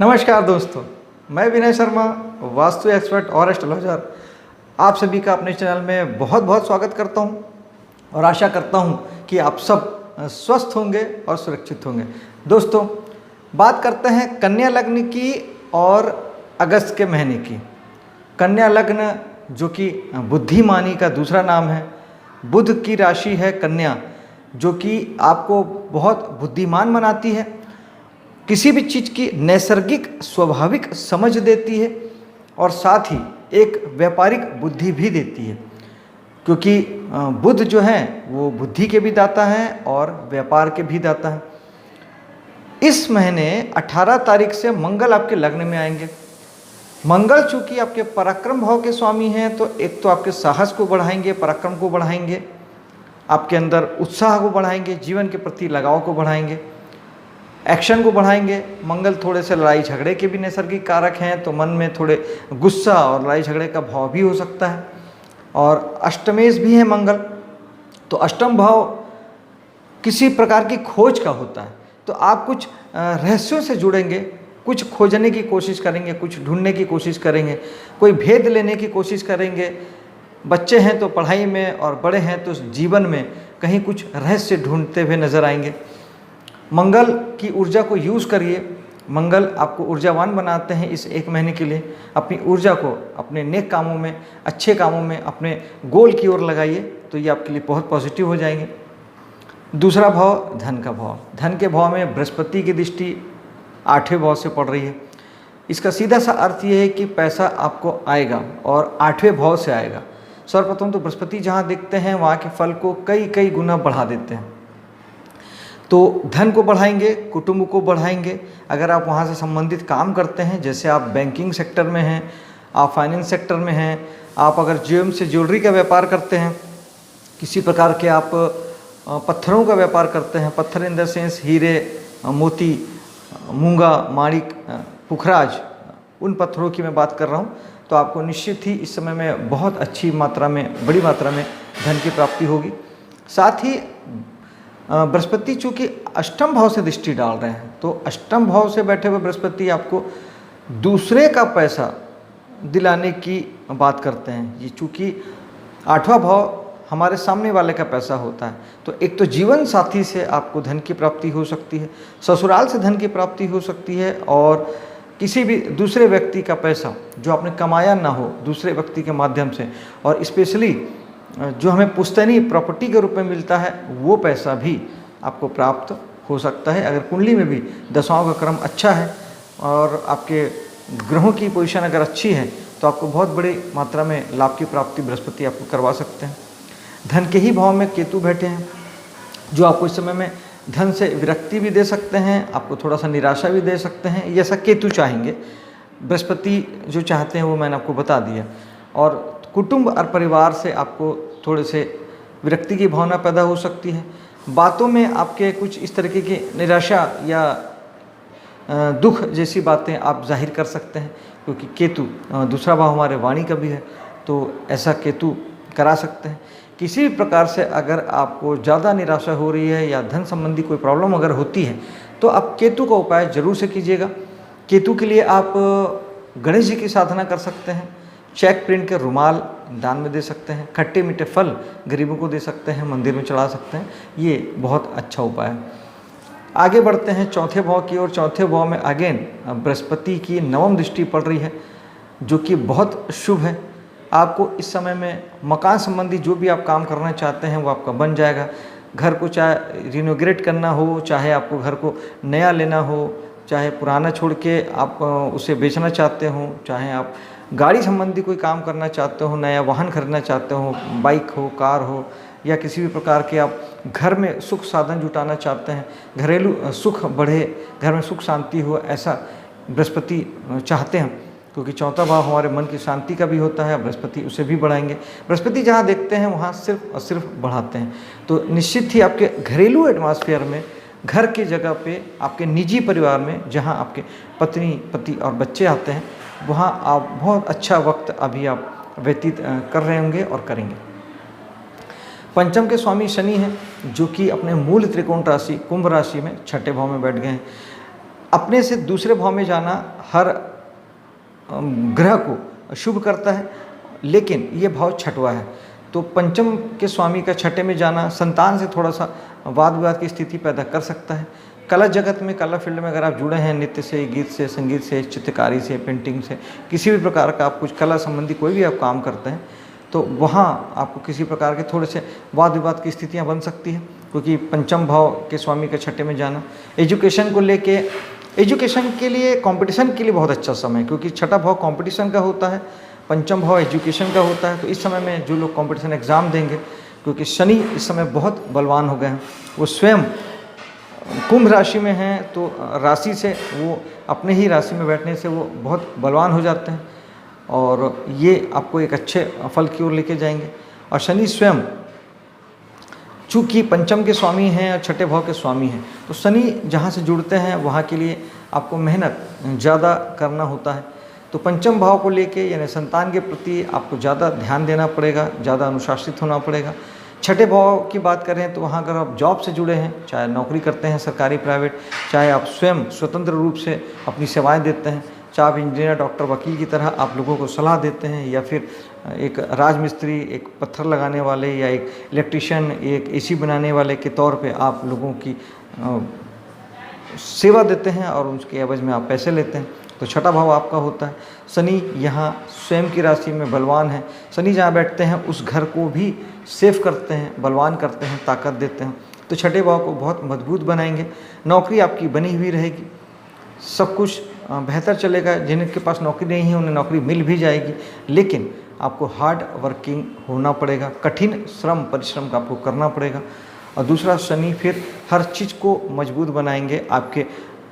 नमस्कार दोस्तों, मैं विनय शर्मा, वास्तु एक्सपर्ट और एस्ट्रोलॉजर, आप सभी का अपने चैनल में बहुत बहुत स्वागत करता हूं और आशा करता हूं कि आप सब स्वस्थ होंगे और सुरक्षित होंगे। दोस्तों, बात करते हैं कन्या लग्न की और अगस्त के महीने की। कन्या लग्न जो कि बुद्धिमानी का दूसरा नाम है, बुध की राशि है कन्या, जो कि आपको बहुत बुद्धिमान बनाती है, किसी भी चीज़ की नैसर्गिक स्वाभाविक समझ देती है और साथ ही एक व्यापारिक बुद्धि भी देती है, क्योंकि बुध जो है वो बुद्धि के भी दाता हैं और व्यापार के भी दाता हैं। इस महीने 18 तारीख से मंगल आपके लग्न में आएंगे। मंगल चूंकि आपके पराक्रम भाव के स्वामी हैं, तो एक तो आपके साहस को बढ़ाएंगे, पराक्रम को बढ़ाएंगे, आपके अंदर उत्साह को बढ़ाएंगे, जीवन के प्रति लगाव को बढ़ाएंगे, एक्शन को बढ़ाएंगे। मंगल थोड़े से लड़ाई झगड़े के भी नैसर्गिक कारक हैं, तो मन में थोड़े गुस्सा और लड़ाई झगड़े का भाव भी हो सकता है। और अष्टमेश भी है मंगल, तो अष्टम भाव किसी प्रकार की खोज का होता है, तो आप कुछ रहस्यों से जुड़ेंगे, कुछ खोजने की कोशिश करेंगे, कुछ ढूंढने की कोशिश करेंगे, कोई भेद लेने की कोशिश करेंगे। बच्चे हैं तो पढ़ाई में और बड़े हैं तो जीवन में कहीं कुछ रहस्य ढूंढते हुए नजर आएंगे। मंगल की ऊर्जा को यूज़ करिए। मंगल आपको ऊर्जावान बनाते हैं इस एक महीने के लिए। अपनी ऊर्जा को अपने नेक कामों में, अच्छे कामों में, अपने गोल की ओर लगाइए, तो ये आपके लिए बहुत पॉजिटिव हो जाएंगे। दूसरा भाव धन का भाव। धन के भाव में बृहस्पति की दृष्टि 8वें भाव से पड़ रही है। इसका सीधा सा अर्थ ये है कि पैसा आपको आएगा और 8वें भाव से आएगा। सर्वप्रथम तो बृहस्पति जहाँ देखते हैं वहाँ के फल को कई कई गुना बढ़ा देते हैं, तो धन को बढ़ाएंगे, कुटुंब को बढ़ाएंगे। अगर आप वहाँ से संबंधित काम करते हैं, जैसे आप बैंकिंग सेक्टर में हैं, आप फाइनेंस सेक्टर में हैं, आप अगर जेम से ज्वेलरी का व्यापार करते हैं, किसी प्रकार के आप पत्थरों का व्यापार करते हैं, पत्थर इन द सेंस हीरे, मोती, मूंगा, माणिक, पुखराज, उन पत्थरों की मैं बात कर रहा हूँ, तो आपको निश्चित ही इस समय में बहुत अच्छी मात्रा में, बड़ी मात्रा में धन की प्राप्ति होगी। साथ ही बृहस्पति चूँकि अष्टम भाव से दृष्टि डाल रहे हैं, तो अष्टम भाव से बैठे हुए बृहस्पति आपको दूसरे का पैसा दिलाने की बात करते हैं। ये चूँकि 8वां भाव हमारे सामने वाले का पैसा होता है, तो एक तो जीवन साथी से आपको धन की प्राप्ति हो सकती है, ससुराल से धन की प्राप्ति हो सकती है, और किसी भी दूसरे व्यक्ति का पैसा जो आपने कमाया ना हो दूसरे व्यक्ति के माध्यम से, और स्पेशली जो हमें पुश्तैनी प्रॉपर्टी के रूप में मिलता है, वो पैसा भी आपको प्राप्त हो सकता है। अगर कुंडली में भी दशाओं का क्रम अच्छा है और आपके ग्रहों की पोजीशन अगर अच्छी है, तो आपको बहुत बड़ी मात्रा में लाभ की प्राप्ति बृहस्पति आपको करवा सकते हैं। धन के ही भाव में केतु बैठे हैं, जो आपको इस समय में धन से विरक्ति भी दे सकते हैं, आपको थोड़ा सा निराशा भी दे सकते हैं। ये ऐसा केतु चाहेंगे, बृहस्पति जो चाहते हैं वो मैंने आपको बता दिया। और कुटुंब और परिवार से आपको थोड़े से विरक्ति की भावना पैदा हो सकती है। बातों में आपके कुछ इस तरीके की निराशा या दुख जैसी बातें आप जाहिर कर सकते हैं, क्योंकि केतु दूसरा भाव हमारे वाणी का भी है, तो ऐसा केतु करा सकते हैं। किसी भी प्रकार से अगर आपको ज़्यादा निराशा हो रही है या धन संबंधी कोई प्रॉब्लम अगर होती है, तो आप केतु का उपाय जरूर से कीजिएगा। केतु के लिए आप गणेश जी की साधना कर सकते हैं, चेक प्रिंट के रुमाल दान में दे सकते हैं, खट्टे मीठे फल गरीबों को दे सकते हैं, मंदिर में चढ़ा सकते हैं। ये बहुत अच्छा उपाय है। आगे बढ़ते हैं चौथे भाव की ओर। चौथे भाव में अगेन बृहस्पति की 9वीं दृष्टि पड़ रही है, जो कि बहुत शुभ है। आपको इस समय में मकान संबंधी जो भी आप काम करना चाहते हैं वो आपका बन जाएगा। घर को चाहे रिनोवेट करना हो, चाहे आपको घर को नया लेना हो, चाहे पुराना छोड़ के आप उसे बेचना चाहते हो, चाहे आप गाड़ी संबंधी कोई काम करना चाहते हो, नया वाहन खरीदना चाहते हो, बाइक हो, कार हो, या किसी भी प्रकार के आप घर में सुख साधन जुटाना चाहते हैं, घरेलू सुख बढ़े, घर में सुख शांति हो, ऐसा बृहस्पति चाहते हैं, क्योंकि चौथा भाव हमारे मन की शांति का भी होता है। बृहस्पति उसे भी बढ़ाएंगे। बृहस्पति जहाँ देखते हैं वहाँ सिर्फ और सिर्फ बढ़ाते हैं। तो निश्चित ही आपके घरेलू एटमॉस्फेयर में, घर की जगह पे, आपके निजी परिवार में जहाँ आपके पत्नी, पति और बच्चे आते हैं, वहाँ आप बहुत अच्छा वक्त अभी आप व्यतीत कर रहे होंगे और करेंगे। पंचम के स्वामी शनि हैं, जो कि अपने मूल त्रिकोण राशि कुंभ राशि में 6ठे भाव में बैठ गए हैं। अपने से दूसरे भाव में जाना हर ग्रह को शुभ करता है, लेकिन ये भाव छठवा है, तो पंचम के स्वामी का छठे में जाना संतान से थोड़ा सा वाद विवाद की स्थिति पैदा कर सकता है। कला जगत में, कला फील्ड में अगर आप जुड़े हैं, नृत्य से, गीत से, संगीत से, चित्रकारी से, पेंटिंग से, किसी भी प्रकार का आप कुछ कला संबंधी कोई भी आप काम करते हैं, तो वहाँ आपको किसी प्रकार के थोड़े से वाद विवाद की स्थितियाँ बन सकती हैं, क्योंकि पंचम भाव के स्वामी के छठे में जाना एजुकेशन को लेके, एजुकेशन के लिए, कंपटीशन के लिए बहुत अच्छा समय है, क्योंकि छठा भाव कंपटीशन का होता है, पंचम भाव एजुकेशन का होता है। तो इस समय में जो लोग कंपटीशन एग्ज़ाम देंगे, क्योंकि शनि इस समय बहुत बलवान हो गए हैं, वो स्वयं कुंभ राशि में हैं, तो राशि से वो अपने ही राशि में बैठने से वो बहुत बलवान हो जाते हैं और ये आपको एक अच्छे फल की ओर लेके जाएंगे। और शनि स्वयं चूँकि पंचम के स्वामी हैं और छठे भाव के स्वामी हैं, तो शनि जहाँ से जुड़ते हैं वहाँ के लिए आपको मेहनत ज़्यादा करना होता है। तो पंचम भाव को लेके यानी संतान के प्रति आपको ज़्यादा ध्यान देना पड़ेगा, ज़्यादा अनुशासित होना पड़ेगा। छठे भाव की बात करें तो वहाँ अगर आप जॉब से जुड़े हैं, चाहे नौकरी करते हैं सरकारी प्राइवेट, चाहे आप स्वयं स्वतंत्र रूप से अपनी सेवाएं देते हैं, चाहे आप इंजीनियर, डॉक्टर, वकील की तरह आप लोगों को सलाह देते हैं, या फिर एक राजमिस्त्री, एक पत्थर लगाने वाले, या एक इलेक्ट्रिशियन, एक एसी बनाने वाले के तौर पे आप लोगों की सेवा देते हैं और उसके एवज में आप पैसे लेते हैं, तो छठा भाव आपका होता है। शनि यहाँ स्वयं की राशि में बलवान है, शनि जहाँ बैठते हैं उस घर को भी सेफ करते हैं, बलवान करते हैं, ताकत देते हैं, तो छठे भाव को बहुत मजबूत बनाएंगे। नौकरी आपकी बनी हुई रहेगी, सब कुछ बेहतर चलेगा। जिनके पास नौकरी नहीं है उन्हें नौकरी मिल भी जाएगी, लेकिन आपको हार्ड वर्किंग होना पड़ेगा, कठिन श्रम परिश्रम का आपको करना पड़ेगा। और दूसरा, शनि फिर हर चीज़ को मजबूत बनाएंगे, आपके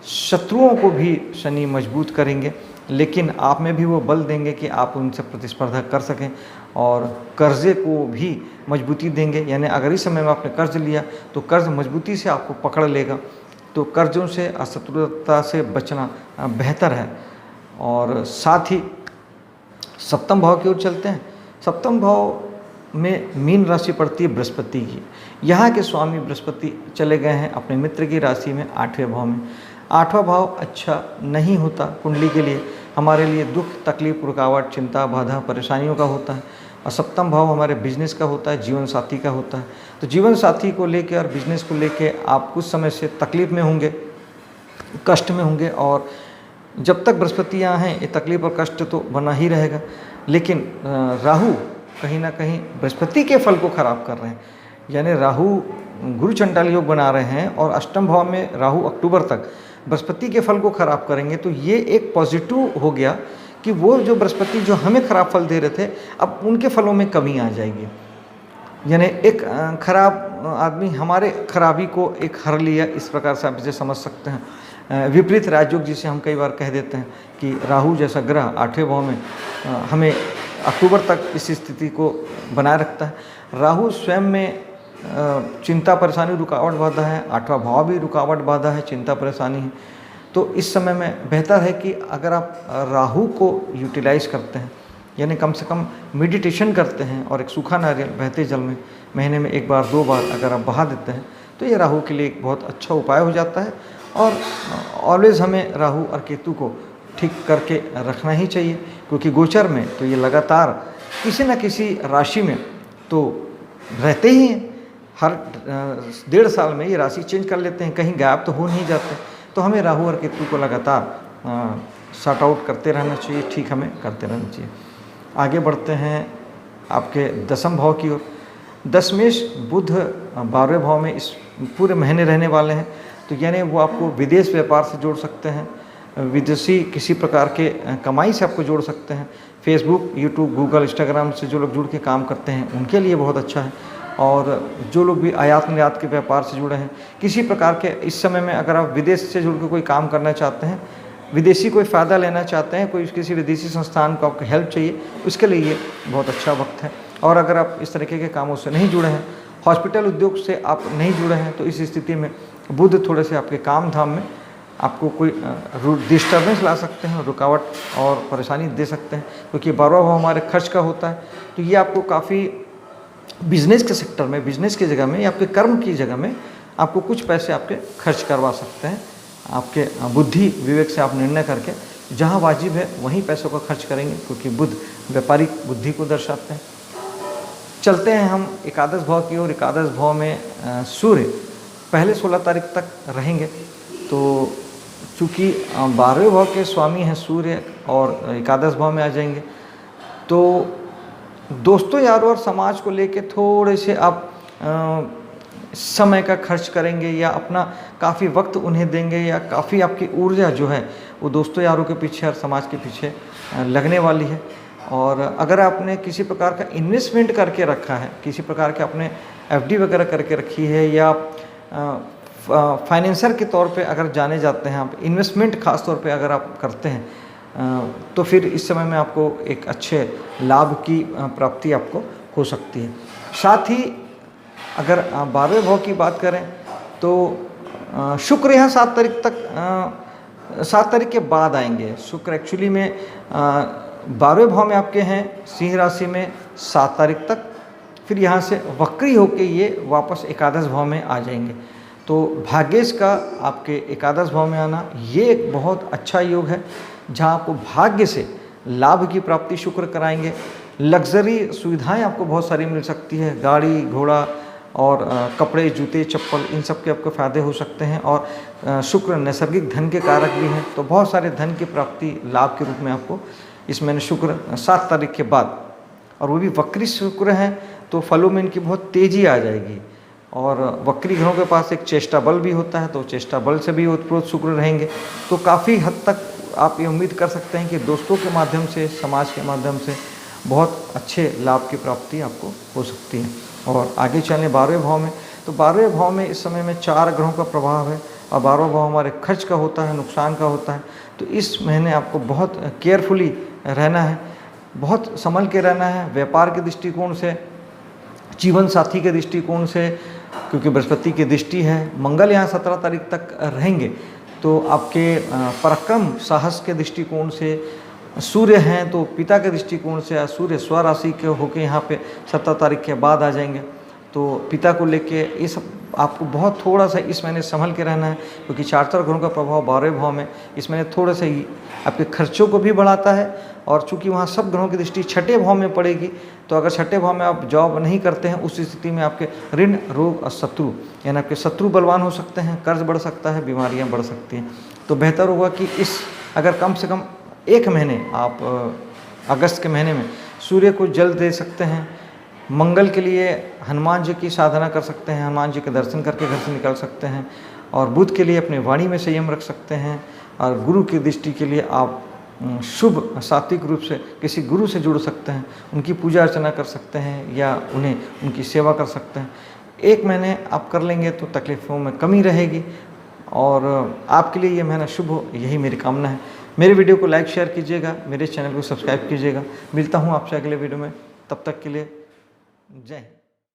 शत्रुओं को भी शनि मजबूत करेंगे, लेकिन आप में भी वो बल देंगे कि आप उनसे प्रतिस्पर्धा कर सकें, और कर्ज़े को भी मजबूती देंगे। यानी अगर इस समय में आपने कर्ज लिया तो कर्ज मजबूती से आपको पकड़ लेगा, तो कर्जों से, असतुरता से बचना बेहतर है। और साथ ही सप्तम भाव की ओर चलते हैं। सप्तम भाव में मीन राशि पड़ती है बृहस्पति की, यहाँ के स्वामी बृहस्पति चले गए हैं अपने मित्र की राशि में 8वें भाव में। 8वां भाव अच्छा नहीं होता कुंडली के लिए, हमारे लिए दुख, तकलीफ, रुकावट, चिंता, बाधा, परेशानियों का होता है। और सप्तम भाव हमारे बिजनेस का होता है, जीवन साथी का होता है। तो जीवन साथी को लेकर और बिजनेस को लेकर आप कुछ समय से तकलीफ में होंगे, कष्ट में होंगे, और जब तक बृहस्पति यहाँ हैं ये तकलीफ और कष्ट तो बना ही रहेगा। लेकिन राहु कहीं ना कहीं बृहस्पति के फल को खराब कर रहे हैं, यानी राहु गुरु चंडाल योग बना रहे हैं और अष्टम भाव में राहु अक्टूबर तक बृहस्पति के फल को खराब करेंगे। तो ये एक पॉजिटिव हो गया कि वो जो बृहस्पति जो हमें खराब फल दे रहे थे, अब उनके फलों में कमी आ जाएगी। यानी एक खराब आदमी हमारे खराबी को एक हर लिया, इस प्रकार से आप इसे समझ सकते हैं। विपरीत राजयोग जिसे हम कई बार कह देते हैं कि राहु जैसा ग्रह 8वें भाव में हमें अक्टूबर तक इस स्थिति को बनाए रखता है। राहु स्वयं में चिंता, परेशानी, रुकावट, बाधा है, 8वां भाव भी रुकावट, बाधा है, चिंता, परेशानी है। तो इस समय में बेहतर है कि अगर आप राहु को यूटिलाइज करते हैं, यानी कम से कम मेडिटेशन करते हैं और एक सूखा नारियल बहते जल में महीने में 1 बार 2 बार अगर आप बहा देते हैं, तो ये राहु के लिए एक बहुत अच्छा उपाय हो जाता है। और ऑलवेज हमें राहु और केतु को ठीक करके रखना ही चाहिए, क्योंकि गोचर में तो ये लगातार किसी न किसी राशि में तो रहते ही हैं। हर 1.5 साल में ये राशि चेंज कर लेते हैं, कहीं गायब तो हो नहीं जाते। तो हमें राहु और केतु को लगातार सॉर्ट आउट करते रहना चाहिए, ठीक हमें करते रहना चाहिए। आगे बढ़ते हैं आपके दसम भाव की ओर। दशमेश बुध 12वें भाव में इस पूरे महीने रहने वाले हैं, तो यानी वो आपको विदेश व्यापार से जोड़ सकते हैं, विदेशी किसी प्रकार के कमाई से आपको जोड़ सकते हैं। फेसबुक, यूट्यूब, गूगल, इंस्टाग्राम से जो लोग जुड़ के काम करते हैं उनके लिए बहुत अच्छा है। और जो लोग भी आयात निर्यात के व्यापार से जुड़े हैं, किसी प्रकार के इस समय में अगर आप विदेश से जुड़ के कोई काम करना चाहते हैं, विदेशी कोई फ़ायदा लेना चाहते हैं, कोई किसी विदेशी संस्थान को आपको हेल्प चाहिए, उसके लिए ये बहुत अच्छा वक्त है। और अगर आप इस तरीके के कामों से नहीं जुड़े हैं, हॉस्पिटल उद्योग से आप नहीं जुड़े हैं, तो इस स्थिति में बुध थोड़े से आपके काम धाम में आपको कोई डिस्टर्बेंस ला सकते हैं, रुकावट और परेशानी दे सकते हैं, क्योंकि 12वां भाव हमारे खर्च का होता है। तो ये आपको काफ़ी बिजनेस के सेक्टर में, बिजनेस की जगह में या आपके कर्म की जगह में आपको कुछ पैसे आपके खर्च करवा सकते हैं। आपके बुद्धि विवेक से आप निर्णय करके जहाँ वाजिब है वहीं पैसों का खर्च करेंगे, क्योंकि बुध व्यापारिक बुद्धि को दर्शाते हैं। चलते हैं हम एकादश भाव की ओर। एकादश भाव में सूर्य पहले 16 तारीख तक रहेंगे। तो चूँकि 12वें भाव के स्वामी हैं सूर्य और एकादश भाव में आ जाएंगे, तो दोस्तों यारों और समाज को लेके थोड़े से आप समय का खर्च करेंगे या अपना काफ़ी वक्त उन्हें देंगे, या काफ़ी आपकी ऊर्जा जो है वो दोस्तों यारों के पीछे और समाज के पीछे लगने वाली है। और अगर आपने किसी प्रकार का इन्वेस्टमेंट करके रखा है, किसी प्रकार के आपने एफडी वगैरह करके रखी है, या फाइनेंसर के तौर पे अगर जाने जाते हैं आप, इन्वेस्टमेंट खास तौर पे अगर आप करते हैं, तो फिर इस समय में आपको एक अच्छे लाभ की प्राप्ति आपको हो सकती है। साथ ही अगर 12वें भाव की बात करें तो शुक्र यहाँ 7 तारीख तक 7 तारीख के बाद आएंगे। शुक्र एक्चुअली में 12वें भाव में आपके हैं सिंह राशि में 7 तारीख तक, फिर यहाँ से वक्री होके ये वापस एकादश भाव में आ जाएंगे। तो भाग्येश का आपके एकादश भाव में आना ये एक बहुत अच्छा योग है, जहाँ आपको भाग्य से लाभ की प्राप्ति शुक्र कराएंगे। लग्जरी सुविधाएं आपको बहुत सारी मिल सकती है, गाड़ी घोड़ा और कपड़े जूते चप्पल, इन सब के आपको फ़ायदे हो सकते हैं। और शुक्र नैसर्गिक धन के कारक भी हैं, तो बहुत सारे धन की प्राप्ति लाभ के रूप में आपको इस महीने शुक्र 7 तारीख के बाद, और वो भी वक्री शुक्र हैं, तो फलों में इनकी बहुत तेज़ी आ जाएगी। और वक्री ग्रहों के पास एक चेष्टा बल भी होता है, तो चेष्टा बल से भी उत्प्रोत शुक्र रहेंगे। तो काफ़ी हद तक आप ये उम्मीद कर सकते हैं कि दोस्तों के माध्यम से, समाज के माध्यम से बहुत अच्छे लाभ की प्राप्ति आपको हो सकती है। और आगे चलें 12वें भाव में, तो 12वें भाव में इस समय में 4 ग्रहों का प्रभाव है, और 12वां भाव हमारे खर्च का होता है, नुकसान का होता है। तो इस महीने आपको बहुत केयरफुली रहना है, बहुत संभल के रहना है। व्यापार के दृष्टिकोण से, जीवन साथी के दृष्टिकोण से, क्योंकि बृहस्पति की दृष्टि है, मंगल यहाँ 17 तारीख तक रहेंगे, तो आपके पराक्रम साहस के दृष्टिकोण से सूर्य हैं, तो पिता के दृष्टिकोण से सूर्य स्वराशि के होकर यहाँ पे 17 तारीख के बाद आ जाएंगे। तो पिता को लेके ये सब आपको बहुत थोड़ा सा इस महीने संभल के रहना है, क्योंकि 4 ग्रहों का प्रभाव 12वें भाव में इस महीने थोड़े से ही आपके खर्चों को भी बढ़ाता है। और चूंकि वहाँ सब ग्रहों की दृष्टि 6ठे भाव में पड़ेगी, तो अगर 6ठे भाव में आप जॉब नहीं करते हैं, उस स्थिति में आपके ऋण रोग और शत्रु, यानी आपके शत्रु बलवान हो सकते हैं, कर्ज बढ़ सकता है, बीमारियाँ बढ़ सकती हैं। तो बेहतर होगा कि इस अगर कम से कम 1 महीने आप अगस्त के महीने में सूर्य को जल दे सकते हैं। मंगल के लिए हनुमान जी की साधना कर सकते हैं, हनुमान जी के दर्शन करके घर से निकल सकते हैं। और बुध के लिए अपने वाणी में संयम रख सकते हैं। और गुरु की दृष्टि के लिए आप शुभ सात्विक रूप से किसी गुरु से जुड़ सकते हैं, उनकी पूजा अर्चना कर सकते हैं, या उन्हें उनकी सेवा कर सकते हैं। 1 महीने आप कर लेंगे तो तकलीफ़ों में कमी रहेगी, और आपके लिए ये महीना शुभ हो, यही मेरी कामना है। मेरे वीडियो को लाइक शेयर कीजिएगा, मेरे चैनल को सब्सक्राइब कीजिएगा। मिलता हूँ आपसे अगले वीडियो में, तब तक के लिए जय हिंद।